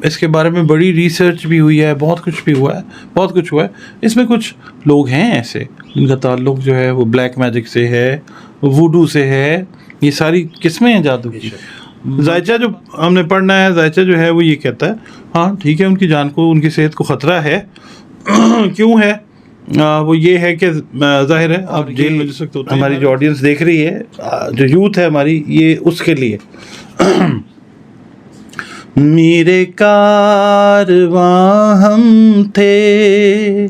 اس کے بارے میں بڑی ریسرچ بھی ہوئی ہے, بہت کچھ ہوا ہے. اس میں کچھ لوگ ہیں ایسے جن کا تعلق جو ہے وہ بلیک میجک سے ہے, ووڈو سے ہے, یہ ساری قسمیں ہیں جادو کی. ذائچہ جو ہم نے پڑھنا ہے, ذائچہ جو ہے وہ یہ کہتا ہے ہاں ٹھیک ہے ان کی جان کو, ان کی صحت کو خطرہ ہے. کیوں ہے وہ یہ ہے کہ ظاہر ہے آپ جیل میں جس وقت ہماری جو آڈینس دیکھ رہی ہے, جو یوتھ ہے ہماری, یہ اس کے لیے میرے کارواں ہم تھے,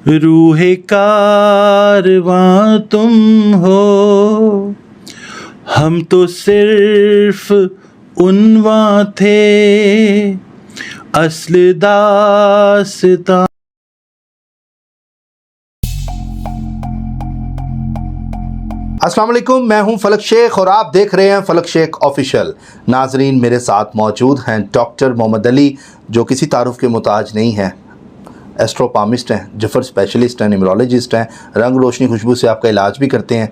روح کارواں تم ہو, ہم تو صرف عنواں تھے, اصل داستان. السلام علیکم, میں ہوں فلک شیخ اور آپ دیکھ رہے ہیں فلک شیخ آفیشیل. ناظرین, میرے ساتھ موجود ہیں ڈاکٹر محمد علی, جو کسی تعارف کے محتاج نہیں ہیں. ایسٹروپامسٹ ہیں, جفر اسپیشلسٹ ہیں, نیمرولوجسٹ ہیں, رنگ روشنی خوشبو سے آپ کا علاج بھی کرتے ہیں.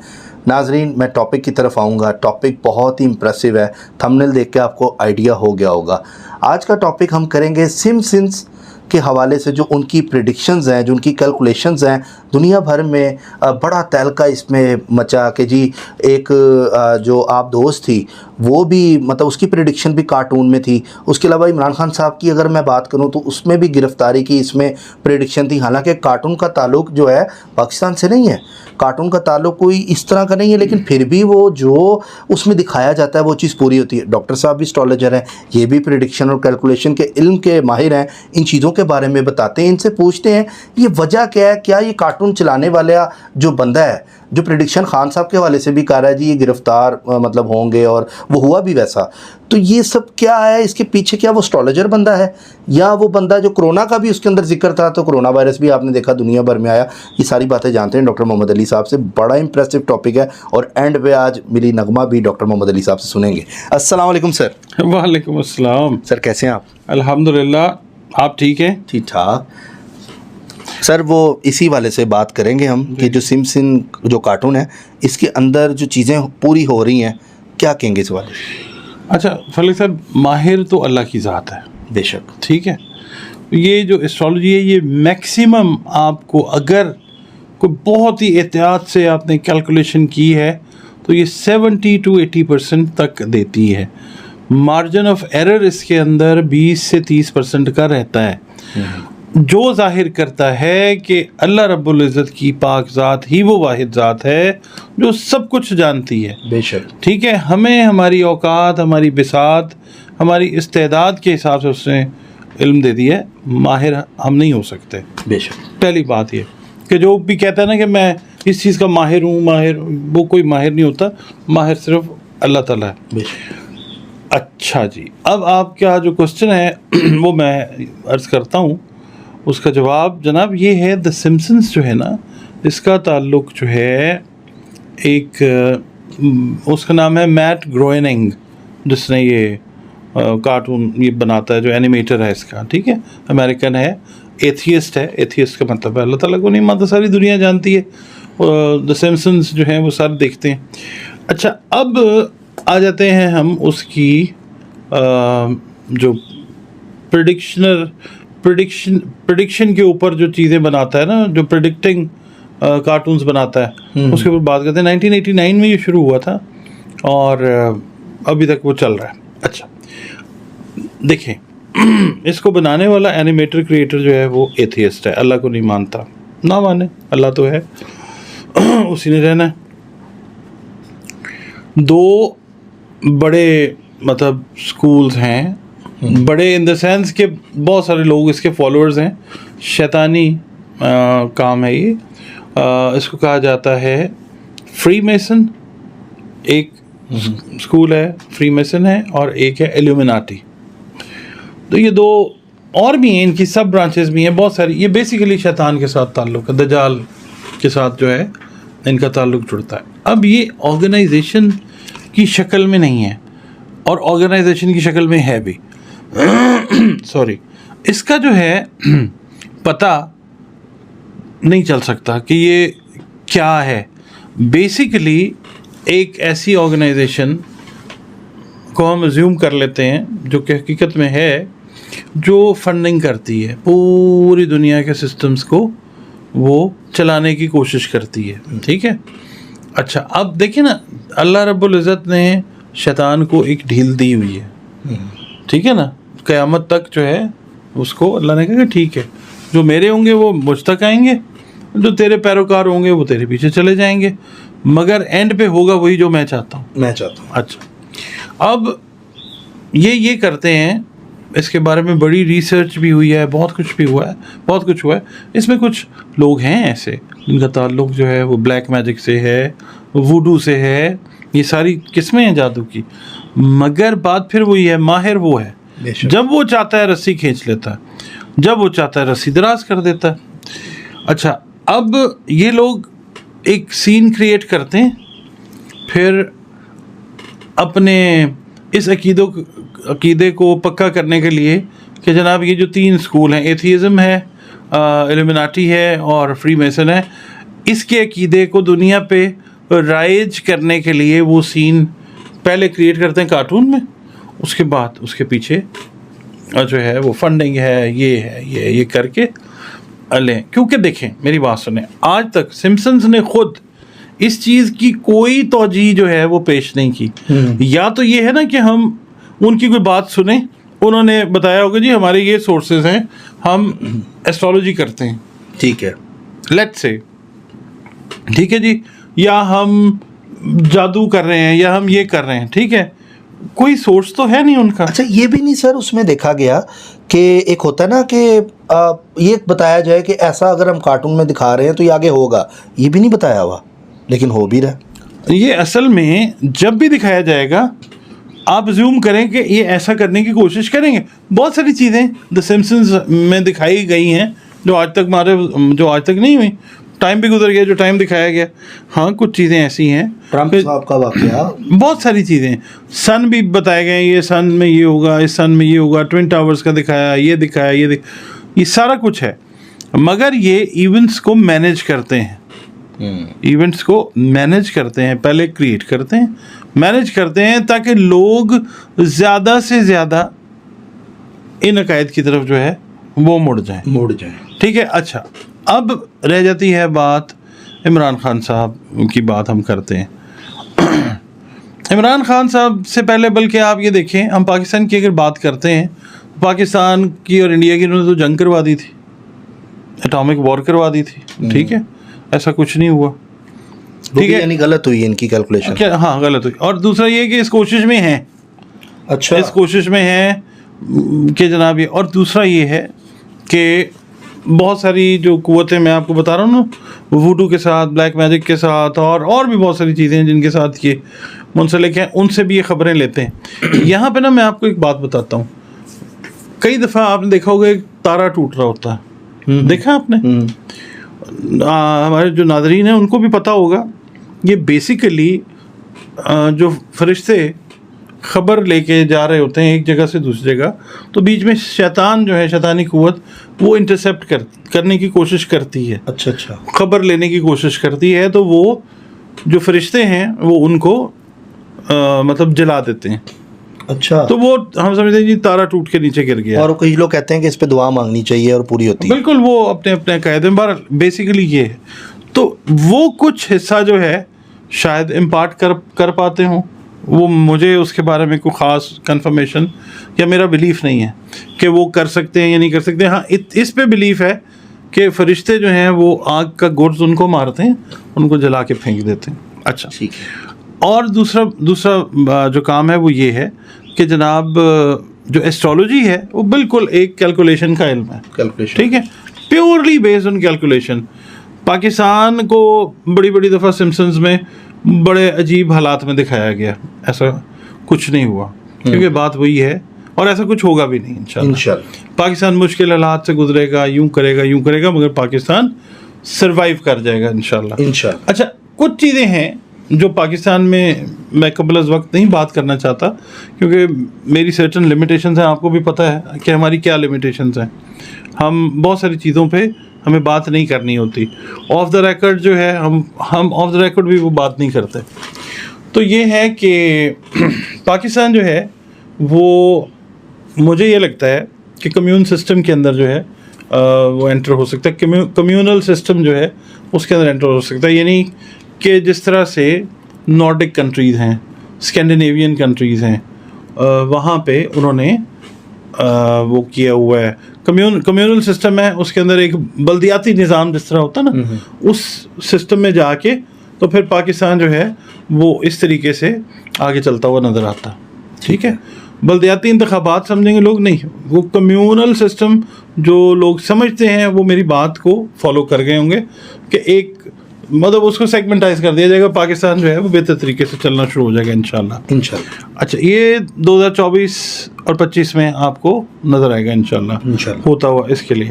ناظرین, میں ٹاپک کی طرف آؤں گا. ٹاپک بہت ہی امپریسو ہے, تھمبنیل دیکھ کے آپ کو آئیڈیا ہو گیا ہوگا. آج کا ٹاپک ہم کریں گے سمپسنز کے حوالے سے, جو ان کی پریڈکشنز ہیں, جو ان کی کیلکولیشنز ہیں. دنیا بھر میں بڑا تہلکہ اس میں مچا کہ جی ایک جو آپ دوست تھی وہ بھی مطلب اس کی پریڈکشن بھی کارٹون میں تھی. اس کے علاوہ عمران خان صاحب کی اگر میں بات کروں تو اس میں بھی گرفتاری کی اس میں پریڈکشن تھی. حالانکہ کارٹون کا تعلق جو ہے پاکستان سے نہیں ہے, کارٹون کا تعلق کوئی اس طرح کا نہیں ہے, لیکن پھر بھی وہ جو اس میں دکھایا جاتا ہے وہ چیز پوری ہوتی ہے. ڈاکٹر صاحب بھی اسٹرالوجر ہیں, یہ بھی پریڈکشن اور کیلکولیشن کے علم کے ماہر ہیں, ان چیزوں کے بارے میں بتاتے ہیں. ان سے پوچھتے ہیں یہ وجہ کیا ہے, کیا یہ کارٹون چلانے والا جو بندہ ہے جو پریڈکشن خان صاحب کے حوالے سے بھی کہہ رہا ہے جی یہ گرفتار مطلب ہوں گے, اور وہ ہوا بھی ویسا, تو یہ سب کیا ہے, اس کے پیچھے کیا وہ اسٹرالوجر بندہ ہے, یا وہ بندہ جو کرونا کا بھی اس کے اندر ذکر تھا, تو کرونا وائرس بھی آپ نے دیکھا دنیا بھر میں آیا. یہ ساری باتیں جانتے ہیں ڈاکٹر محمد علی صاحب سے. بڑا امپریسو ٹاپک ہے, اور اینڈ پہ آج میری نغمہ بھی ڈاکٹر محمد علی صاحب سے سنیں گے. السلام علیکم سر. وعلیکم السلام سر, کیسے ہیں آپ؟ الحمدللہ, آپ ٹھیک ہیں؟ ٹھیک ٹھاک. سر, وہ اسی والے سے بات کریں گے ہم کہ جو سمسن جو کارٹون ہے اس کے اندر جو چیزیں پوری ہو رہی ہیں, کیا کہیں گے اس والے سے؟ اچھا فلک صاحب, ماہر تو اللہ کی ذات ہے بے شک, ٹھیک ہے. یہ جو اسٹرالوجی ہے یہ میکسیمم آپ کو اگر کوئی بہت ہی احتیاط سے آپ نے کیلکولیشن کی ہے تو یہ 70 to 80% تک دیتی ہے. مارجن آف ایرر اس کے اندر 20 سے 30% کا رہتا ہے, جو ظاہر کرتا ہے کہ اللہ رب العزت کی پاک ذات ہی وہ واحد ذات ہے جو سب کچھ جانتی ہے. بے شک, ٹھیک ہے. ہمیں ہماری اوقات, ہماری بساط, ہماری استعداد کے حساب سے اس نے علم دے دیا ہے, ماہر ہم نہیں ہو سکتے. بے شک. پہلی بات یہ کہ جو بھی کہتا ہے نا کہ میں اس چیز کا ماہر ہوں, وہ کوئی ماہر نہیں ہوتا, ماہر صرف اللہ تعالیٰ ہے. بے شک. اچھا جی, اب آپ کا جو کوشچن ہے وہ میں عرض کرتا ہوں. اس کا جواب جناب یہ ہے, دا سمپسنز جو ہے نا اس کا تعلق جو ہے ایک اس کا نام ہے میٹ گروئننگ, جس نے یہ کارٹون یہ بناتا ہے, جو اینیمیٹر ہے اس کا, ٹھیک ہے, امریکن ہے, ایتھیسٹ ہے. ایتھیسٹ کا مطلب ہے اللہ تعالیٰ کو نہیں مانتا, ساری دنیا جانتی ہے. دا سمپسنز جو ہیں وہ سارے دیکھتے ہیں. اچھا, اب آ جاتے ہیں ہم اس کی جو پریڈکشن کے اوپر جو چیزیں بناتا ہے نا, جو پریڈکٹنگ کارٹونز بناتا ہے, اس کے اوپر بات کرتے ہیں. 1989 میں یہ شروع ہوا تھا اور ابھی تک وہ چل رہا ہے. اچھا دیکھیں, اس کو بنانے والا اینیمیٹر کریٹر جو ہے وہ ایتھیسٹ ہے, اللہ کو نہیں مانتا. نہ مانے, اللہ تو ہے, اسی نے رہنا ہے. دو بڑے مطلب سکولز ہیں, بڑے ان دا سینس کہ بہت سارے لوگ اس کے فالوورز ہیں. شیطانی کام ہے یہ. اس کو کہا جاتا ہے فری میسن, ایک اسکول ہے فری میسن ہے, اور ایک ہے ایلومیناٹی. تو یہ دو اور بھی ہیں, ان کی سب برانچز بھی ہیں بہت ساری. یہ بیسیکلی شیطان کے ساتھ تعلق ہے, دجال کے ساتھ جو ہے ان کا تعلق جڑتا ہے. اب یہ آرگنائزیشن کی شکل میں نہیں ہے, اور آرگنائزیشن کی شکل میں ہے بھی. سوری, اس کا جو ہے پتہ نہیں چل سکتا کہ یہ کیا ہے. بیسیکلی ایک ایسی آرگنائزیشن کو ہم ایزیوم کر لیتے ہیں جو کہ حقیقت میں ہے جو فنڈنگ کرتی ہے پوری دنیا کے سسٹمز کو وہ چلانے کی کوشش کرتی ہے. ٹھیک ہے. اچھا اب دیکھیں نا, اللہ رب العزت نے شیطان کو ایک ڈھیل دی ہوئی ہے. ٹھیک ہے نا, قیامت تک جو ہے اس کو اللہ نے کہا کہ ٹھیک ہے, جو میرے ہوں گے وہ مجھ تک آئیں گے, جو تیرے پیروکار ہوں گے وہ تیرے پیچھے چلے جائیں گے, مگر اینڈ پہ ہوگا وہی جو میں چاہتا ہوں. اچھا اب یہ کرتے ہیں. اس کے بارے میں بڑی ریسرچ بھی ہوئی ہے, بہت کچھ بھی ہوا ہے, بہت کچھ ہوا ہے. اس میں کچھ لوگ ہیں ایسے جن کا تعلق جو ہے وہ بلیک میجک سے ہے, ووڈو سے ہے, یہ ساری قسمیں ہیں جادو کی. مگر بات پھر وہی ہے, ماہر وہ ہے جب وہ چاہتا ہے رسی کھینچ لیتا ہے, جب وہ چاہتا ہے رسی دراز کر دیتا ہے. اچھا اب یہ لوگ ایک سین کریٹ کرتے ہیں, پھر اپنے اس عقیدے کو پکا کرنے کے لیے کہ جناب یہ جو 3 اسکول ہیں, ایتھیزم ہے, ایلومیناٹی ہے اور فری میسن ہے, اس کے عقیدے کو دنیا پہ رائج کرنے کے لیے وہ سین پہلے کریٹ کرتے ہیں کارٹون میں, اس کے بعد اس کے پیچھے جو ہے وہ فنڈنگ ہے, یہ کر کے لیں. کیونکہ دیکھیں میری بات سنیں, آج تک سمپسنز نے خود اس چیز کی کوئی توجیہ جو ہے وہ پیش نہیں کی. یا تو یہ ہے نا کہ ہم ان کی کوئی بات سنیں, انہوں نے بتایا ہوگا جی ہمارے یہ سورسز ہیں, ہم ایسٹرولوجی کرتے ہیں, ٹھیک ہے, لیٹس سے, ٹھیک ہے جی, یا ہم جادو کر رہے ہیں, یا ہم یہ کر رہے ہیں. ٹھیک ہے, کوئی سورس تو ہے نہیں ان کا. اچھا یہ بھی نہیں سر اس میں دیکھا گیا کہ ایک ہوتا ہے نا کہ یہ بتایا جائے کہ ایسا اگر ہم کارٹون میں دکھا رہے ہیں تو یہ آگے ہوگا, یہ بھی نہیں بتایا ہوا لیکن ہو بھی رہا. یہ اصل میں جب بھی دکھایا جائے گا آپ زوم کریں کہ یہ ایسا کرنے کی کوشش کریں گے. بہت ساری چیزیں دا سمپسنز میں دکھائی گئی ہیں جو آج تک نہیں ہوئی. ٹائم بھی گزر گیا جو ٹائم دکھایا گیا. ہاں کچھ چیزیں ایسی ہیں, ٹرمپ صاحب کا واقعہ, بہت ساری چیزیں. سن بھی بتائے گئے, یہ سن میں یہ ہوگا, اس سن میں یہ ہوگا, ٹوئن ٹاورز کا دکھایا, یہ دکھایا, یہ سارا کچھ ہے. مگر یہ ایونٹس کو مینیج کرتے ہیں, ایونٹس کو مینیج کرتے ہیں, پہلے کریٹ کرتے ہیں, مینیج کرتے ہیں تاکہ لوگ زیادہ سے زیادہ ان عقائد کی طرف جو ہے وہ مڑ جائیں. ٹھیک ہے. اچھا اب رہ جاتی ہے بات عمران خان صاحب کی. بات ہم کرتے ہیں عمران خان صاحب سے پہلے, بلکہ آپ یہ دیکھیں ہم پاکستان کی اگر بات کرتے ہیں, پاکستان کی اور انڈیا کی انہوں نے تو جنگ کروا دی تھی, اٹامک وار کروا دی تھی. ٹھیک ہے, ایسا کچھ نہیں ہوا. ٹھیک ہے, یعنی غلط ہوئی ان کی کیلکولیشن. ہاں غلط ہوئی. اور دوسرا یہ کہ اس کوشش میں ہیں, اچھا اس کوشش میں ہیں کہ جناب یہ, اور دوسرا یہ ہے کہ بہت ساری جو قوتیں میں آپ کو بتا رہا ہوں نا, ووڈو کے ساتھ, بلیک میجک کے ساتھ, اور بھی بہت ساری چیزیں ہیں جن کے ساتھ یہ منسلک ہیں, ان سے بھی یہ خبریں لیتے ہیں. یہاں پہ نا میں آپ کو ایک بات بتاتا ہوں. کئی دفعہ آپ نے دیکھا ہوگا ایک تارا ٹوٹ رہا ہوتا ہے, دیکھا آپ نے, ہمارے جو ناظرین ہیں ان کو بھی پتہ ہوگا. یہ بیسیکلی جو فرشتے خبر لے کے جا رہے ہوتے ہیں ایک جگہ سے دوسری جگہ, تو بیچ میں شیطان جو ہے, شیطانی قوت, وہ انٹرسیپٹ کرنے کی کوشش کرتی ہے. اچھا خبر لینے کی کوشش کرتی ہے, تو وہ جو فرشتے ہیں وہ ان کو مطلب جلا دیتے ہیں. اچھا, تو وہ ہم سمجھتے ہیں جی تارا ٹوٹ کے نیچے گر گیا. اور کئی لوگ کہتے ہیں کہ اس پہ دعا مانگنی چاہیے اور پوری ہوتی ہے. بالکل, وہ اپنے قاعدے میں بیسیکلی یہ ہے. تو وہ کچھ حصہ جو ہے شاید امپارٹ کر پاتے ہوں, وہ مجھے اس کے بارے میں کوئی خاص کنفرمیشن یا میرا بلیف نہیں ہے کہ وہ کر سکتے ہیں یا نہیں کر سکتے. ہاں اس پہ بلیف ہے کہ فرشتے جو ہیں وہ آگ کا گرز ان کو مارتے ہیں, ان کو جلا کے پھینک دیتے ہیں. اچھا ٹھیک ہے. اور دوسرا جو کام ہے وہ یہ ہے کہ جناب جو ایسٹرولوجی ہے وہ بالکل ایک کیلکولیشن کا علم ہے. ٹھیک ہے, purely based on calculation. Pakistan کو بڑی دفعہ سمپسنز میں بڑے عجیب حالات میں دکھایا گیا, ایسا کچھ نہیں ہوا, کیونکہ بات وہی ہے اور ایسا کچھ ہوگا بھی نہیں انشاءاللہ. پاکستان مشکل حالات سے گزرے گا, یوں کرے گا, مگر پاکستان سروائیو کر جائے گا انشاءاللہ. اچھا کچھ چیزیں ہیں جو پاکستان میں قبل از وقت نہیں بات کرنا چاہتا, کیونکہ میری سرٹن لمیٹیشنز ہیں, آپ کو بھی پتہ ہے کہ ہماری کیا لمیٹیشنز ہیں. ہم بہت ساری چیزوں پہ ہمیں بات نہیں کرنی ہوتی. آف دا ریکارڈ جو ہے ہم آف دا ریکارڈ بھی وہ بات نہیں کرتے. تو یہ ہے کہ پاکستان جو ہے وہ مجھے یہ لگتا ہے کہ کمیون سسٹم کے اندر جو ہے وہ انٹر ہو سکتا ہے, کمیونل سسٹم جو ہے اس کے اندر انٹر ہو سکتا ہے. یعنی کہ جس طرح سے نارڈک کنٹریز ہیں, اسکینڈینیوین کنٹریز ہیں, وہاں پہ انہوں نے وہ کیا ہوا ہے, کمیونل سسٹم ہے, اس کے اندر ایک بلدیاتی نظام جس طرح ہوتا ہے نا, اس سسٹم میں جا کے تو پھر پاکستان جو ہے وہ اس طریقے سے آگے چلتا ہوا نظر آتا. ٹھیک ہے, بلدیاتی انتخابات سمجھیں گے لوگ نہیں, وہ کمیونل سسٹم جو لوگ سمجھتے ہیں وہ میری بات کو فالو کر گئے ہوں گے کہ ایک مطلب اس کو سیگمنٹائز کر دیا جائے گا, پاکستان جو ہے وہ بہتر طریقے سے چلنا شروع ہو جائے گا انشاءاللہ. اچھا, یہ 2024 اور 25 میں آپ کو نظر آئے گا انشاءاللہ ہوتا ہوا. اس کے لیے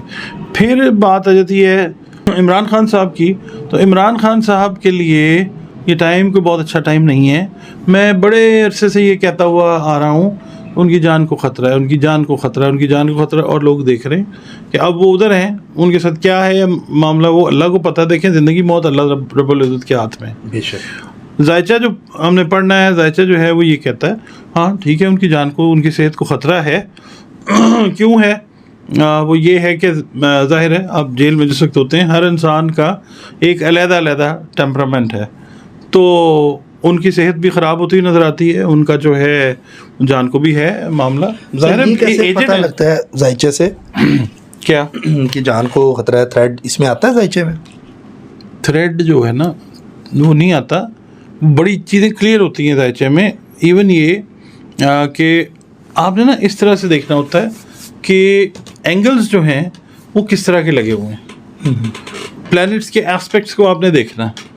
پھر بات آ جاتی ہے عمران خان صاحب کی. تو عمران خان صاحب کے لیے یہ ٹائم کوئی بہت اچھا ٹائم نہیں ہے. میں بڑے عرصے سے یہ کہتا ہوا آ رہا ہوں, ان کی جان کو خطرہ ہے, ان کی جان کو خطرہ ہے, ان کی جان کو خطرہ ہے, اور لوگ دیکھ رہے ہیں کہ اب وہ ادھر ہیں, ان کے ساتھ کیا ہے معاملہ وہ اللہ کو پتہ. دیکھیں زندگی موت اللہ رب العزت کے ہاتھ میں. بے شک ذائچہ جو ہم نے پڑھنا ہے, ذائچہ جو ہے وہ یہ کہتا ہے ہاں ٹھیک ہے ان کی جان کو, ان کی صحت کو خطرہ ہے. کیوں ہے وہ یہ ہے کہ ظاہر ہے آپ جیل میں جس وقت ہوتے ہیں, ہر انسان کا ایک علیحدہ ٹیمپرامنٹ ہے, تو ان کی صحت بھی خراب ہوتی نظر آتی ہے, ان کا جو ہے جان کو بھی ہے معاملہ. ظاہر ہے پتہ لگتا ہے ذائچے سے کیا کہ جان کو خطرہ ہے, تھریڈ اس میں آتا ہے ذائچے میں. تھریڈ جو ہے نا وہ نہیں آتا, بڑی چیزیں کلیئر ہوتی ہیں ذائچے میں. ایون یہ کہ آپ نے نا اس طرح سے دیکھنا ہوتا ہے کہ اینگلز جو ہیں وہ کس طرح کے لگے ہوئے ہیں, پلانٹس کے ایسپیکٹس کو آپ نے دیکھنا ہے.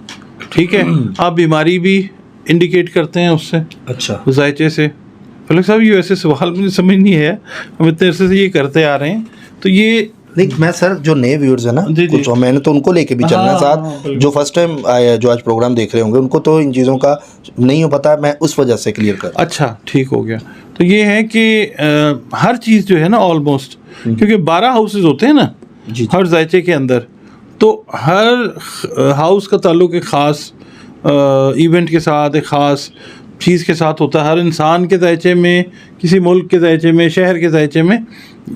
ٹھیک ہے, آپ بیماری بھی انڈیکیٹ کرتے ہیں اس سے, اچھا ذائچے سے. فلک صاحب یہ ویسے سوال مجھے سمجھ نہیں ہے, ہم اتنے عرصے سے یہ کرتے آ رہے ہیں. تو یہ نہیں, میں سر جو نئے ویورز ہیں نا کچھ, میں نے تو ان کو لے کے بھی چلنا ہے ساتھ, جو فرسٹ ٹائم جو آج پروگرام دیکھ رہے ہوں گے ان کو تو ان چیزوں کا نہیں ہو پتا, میں اس وجہ سے کلیئر کر. اچھا ٹھیک ہو گیا. تو یہ ہے کہ ہر چیز جو ہے نا آلموسٹ, کیونکہ 12 ہاؤسز ہوتے ہیں نا ہر ذائچے کے اندر, تو ہر ہاؤس کا تعلق ایک خاص ایونٹ کے ساتھ, ایک خاص چیز کے ساتھ ہوتا ہے. ہر انسان کے ذائچے میں, کسی ملک کے ذائچے میں, شہر کے ذائچے میں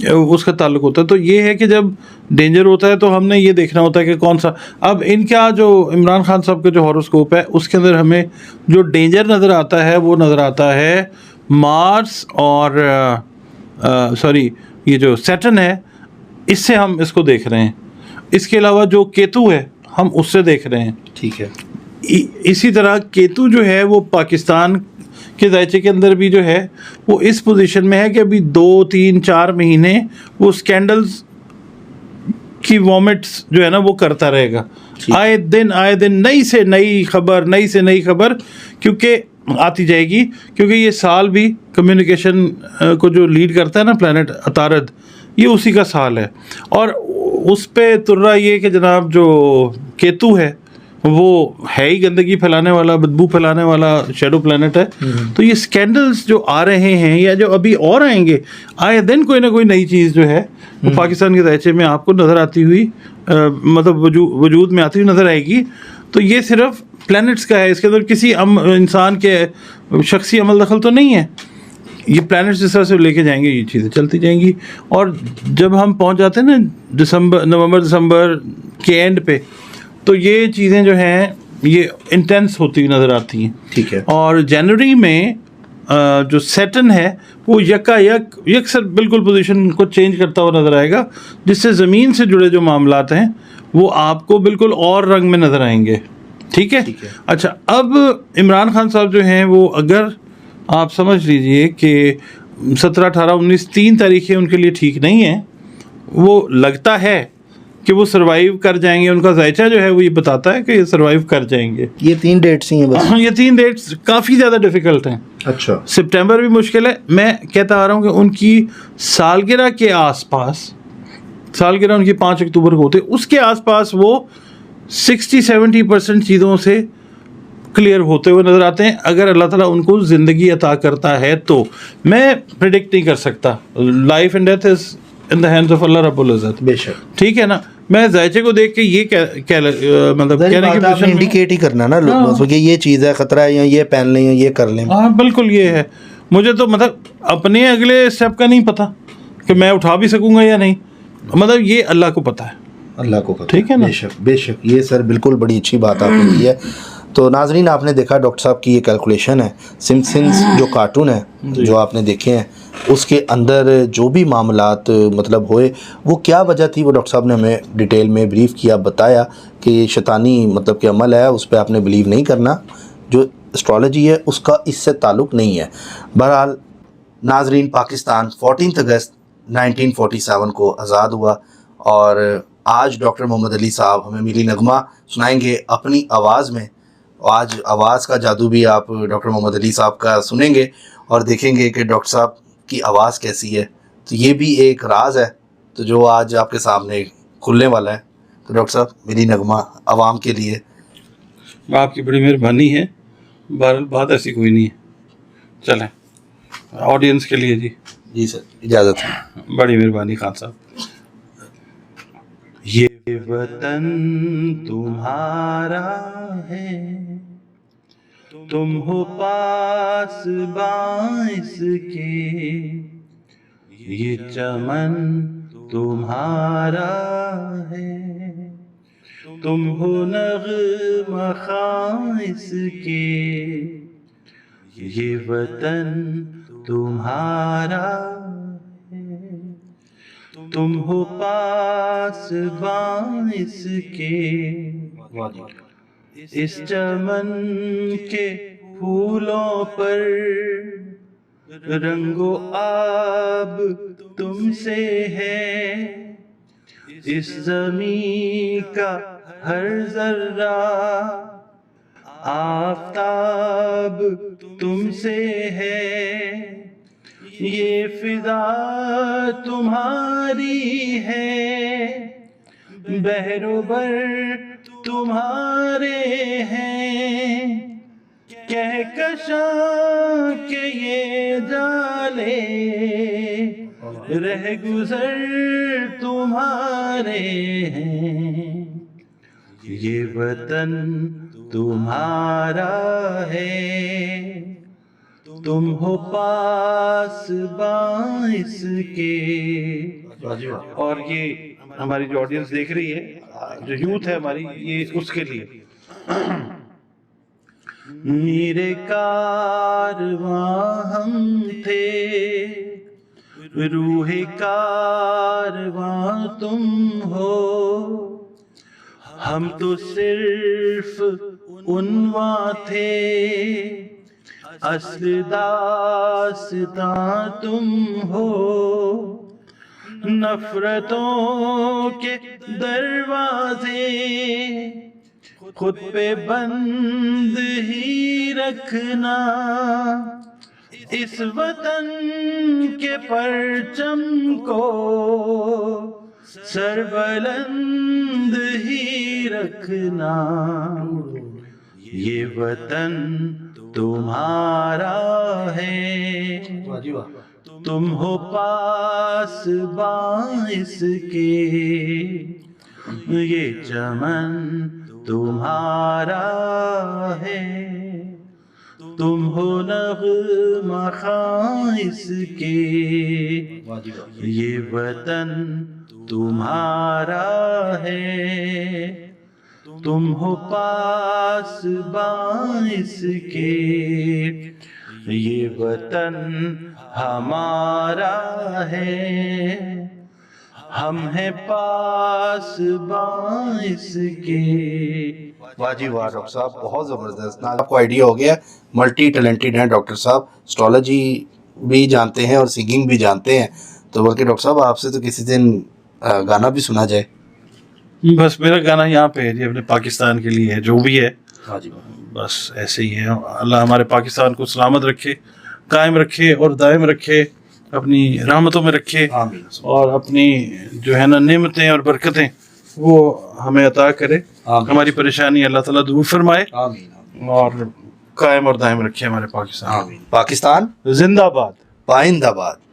اس کا تعلق ہوتا ہے. تو یہ ہے کہ جب ڈینجر ہوتا ہے تو ہم نے یہ دیکھنا ہوتا ہے کہ کون سا. اب ان کا جو عمران خان صاحب کا جو ہاروسکوپ ہے اس کے اندر ہمیں جو ڈینجر نظر آتا ہے وہ نظر آتا ہے مارس اور سوری یہ جو سیٹرن ہے, اس سے ہم اس کو دیکھ رہے ہیں. اس کے علاوہ جو کیتو ہے ہم اس سے دیکھ رہے ہیں. ٹھیک ہے, اسی طرح کیتو جو ہے وہ پاکستان کے ذائچے کے اندر بھی جو ہے وہ اس پوزیشن میں ہے کہ ابھی 2 3 4 مہینے وہ اسکینڈلز کی وامٹس جو ہے نا وہ کرتا رہے گا. آئے دن نئی سے نئی خبر کیونکہ آتی جائے گی, کیونکہ یہ سال بھی کمیونیکیشن کو جو لیڈ کرتا ہے نا پلانٹ عطارد, یہ اسی کا سال ہے. اور اس پہ تر رہا یہ کہ جناب جو کیتو ہے وہ ہے ہی گندگی پھیلانے والا, بدبو پھیلانے والا شیڈو پلانٹ ہے. تو یہ اسکینڈلز جو آ رہے ہیں یا جو ابھی اور آئیں گے, آئے دن کوئی نہ کوئی نئی چیز جو ہے وہ پاکستان کے ذائچے میں آپ کو نظر آتی ہوئی مطلب وجود میں آتی ہوئی نظر آئے گی. تو یہ صرف پلانٹس کا ہے, اس کے اندر کسی انسان کے شخصی عمل دخل تو نہیں ہے. یہ پلانٹس جس طرح سے لے کے جائیں گے یہ چیزیں چلتی جائیں گی. اور جب ہم پہنچ جاتے ہیں نا نومبر دسمبر کے اینڈ پہ, تو یہ چیزیں جو ہیں یہ انٹینس ہوتی ہوئی نظر آتی ہیں. ٹھیک ہے, اور جنوری میں جو سیٹن ہے وہ یکسر بالکل پوزیشن کو چینج کرتا ہوا نظر آئے گا, جس سے زمین سے جڑے جو معاملات ہیں وہ آپ کو بالکل اور رنگ میں نظر آئیں گے. ٹھیک ہے. اچھا, اب عمران خان صاحب جو ہیں وہ اگر آپ سمجھ لیجئے کہ 17 18 19 3 تاریخیں ان کے لیے ٹھیک نہیں ہیں, وہ لگتا ہے کہ وہ سروائیو کر جائیں گے. ان کا ذائچہ جو ہے وہ یہ بتاتا ہے کہ یہ سروائیو کر جائیں گے. یہ 3 ڈیٹس ہی ہیں بس. یہ 3 ڈیٹس کافی زیادہ ڈیفیکلٹ ہیں. اچھا, سپٹمبر بھی مشکل ہے. میں کہتا آ رہا ہوں کہ ان کی سالگرہ کے آس پاس, سالگرہ ان کی 5 اکتوبر کو ہوتے, اس کے آس پاس وہ 60-70% چیزوں سے کلیئر ہوتے ہوئے نظر آتے ہیں, اگر اللہ تعالیٰ ان کو زندگی عطا کرتا ہے تو. میں پریڈکٹ نہیں کر سکتا, life and death is in the hands of Allah رب العزت. بے شک, ٹھیک ہے نا. میں ذائچے کو دیکھ کے یہ مطلب کہنے کی آپ نے انڈیکیٹ ہی کرنا نا لوگوں کو کہ یہ چیز ہے خطرہ ہے, یا یہ پہن لیں یا یہ کر لیں. ہاں بالکل, یہ ہے. مجھے تو مطلب اپنے اگلے اسٹیپ کا نہیں پتہ کہ میں اٹھا بھی سکوں گا یا نہیں. مطلب یہ اللہ کو پتہ ہے, اللہ کو پتہ. ٹھیک ہے نا. بے شک یہ سر بالکل بڑی اچھی بات آپ نے کی ہے. تو ناظرین آپ نے دیکھا ڈاکٹر صاحب کی یہ کیلکولیشن ہے. سمپسنز جو کارٹون ہے جو آپ نے دیکھے ہیں اس کے اندر جو بھی معاملات مطلب ہوئے وہ کیا وجہ تھی وہ ڈاکٹر صاحب نے ہمیں ڈیٹیل میں بریف کیا, بتایا کہ یہ شیطانی مطلب کہ عمل ہے, اس پہ آپ نے بلیو نہیں کرنا, جو اسٹرالوجی ہے اس کا اس سے تعلق نہیں ہے. بہرحال ناظرین پاکستان 14 اگست 1947 کو آزاد ہوا اور آج ڈاکٹر محمد علی صاحب ہمیں ملی نغمہ سنائیں گے اپنی آواز میں. آج آواز کا جادو بھی آپ ڈاکٹر محمد علی صاحب کا سنیں گے اور دیکھیں گے کہ ڈاکٹر صاحب کی آواز کیسی ہے. تو یہ بھی ایک راز ہے تو جو آج آپ کے سامنے کھلنے والا ہے. تو ڈاکٹر صاحب ملی نغمہ عوام کے لیے. آپ کی بڑی مہربانی ہے. بہرحال بات ایسی کوئی نہیں ہے, چلیں آڈینس کے لیے. جی سر اجازت ہے. بڑی مہربانی خان صاحب. یہ وطن تمہارا ہے, تم ہو پاس باعث کے, یہ چمن تمہارا ہے, تم ہو نغمہ خاص کے, یہ وطن تمہارا ہے, تم ہو پاس باعث کے, اس چمن کے پھولوں پر رنگ و آب تم سے ہے, اس زمین کا ہر ذرہ آفتاب تم سے ہے, یہ فضا تمہاری ہے, بحر و بر تمہارے ہیں, کہکشاں کے یہ جالے رہ گزر تمہارے ہیں, یہ وطن تمہارا ہے, تم ہو پاس باعث کے. اور یہ ہماری جو آڈینس دیکھ رہی ہے, جو یوتھ ہے ہماری, یہ اس کے لیے میرے کارواں ہم تھے, روح کارواں تم ہو, ہم تو صرف عنواں تھے, اصل داستاں تم ہو, نفرتوں کے دروازے خود پہ بند ہی رکھنا, اس وطن کے پرچم کو سر بلند ہی رکھنا, یہ وطن تمہارا ہے, تم ہو پاس باعث کے, یہ چمن تمہارا ہے, تم ہو نغمہ خاص کے, یہ وطن تمہارا ہے, تم ہو پاس باعث کے, یہ وطن ہمارا ہے, ہم ہیں پاس باعث کے. واہ جی واہ ڈاکٹر صاحب, بہت زبردست. آپ کو آئیڈیا ہو گیا, ملٹی ٹیلنٹڈ ہیں ڈاکٹر صاحب, اسٹرالوجی بھی جانتے ہیں اور سنگنگ بھی جانتے ہیں. تو بلکہ ڈاکٹر صاحب آپ سے تو کسی دن گانا بھی سنا جائے. بس میرا گانا یہاں پہ ہے جی, اپنے پاکستان کے لیے ہے, جو بھی ہے بس ایسے ہی ہے. اللہ ہمارے پاکستان کو سلامت رکھے, قائم رکھے اور دائم رکھے, اپنی رحمتوں میں رکھے, اور اپنی جو ہے نا نعمتیں اور برکتیں وہ ہمیں عطا کرے. ہماری پریشانی اللہ تعالیٰ دور فرمائے اور قائم اور دائم رکھے ہمارے پاکستان. پاکستان زندہ باد, پائندہ باد.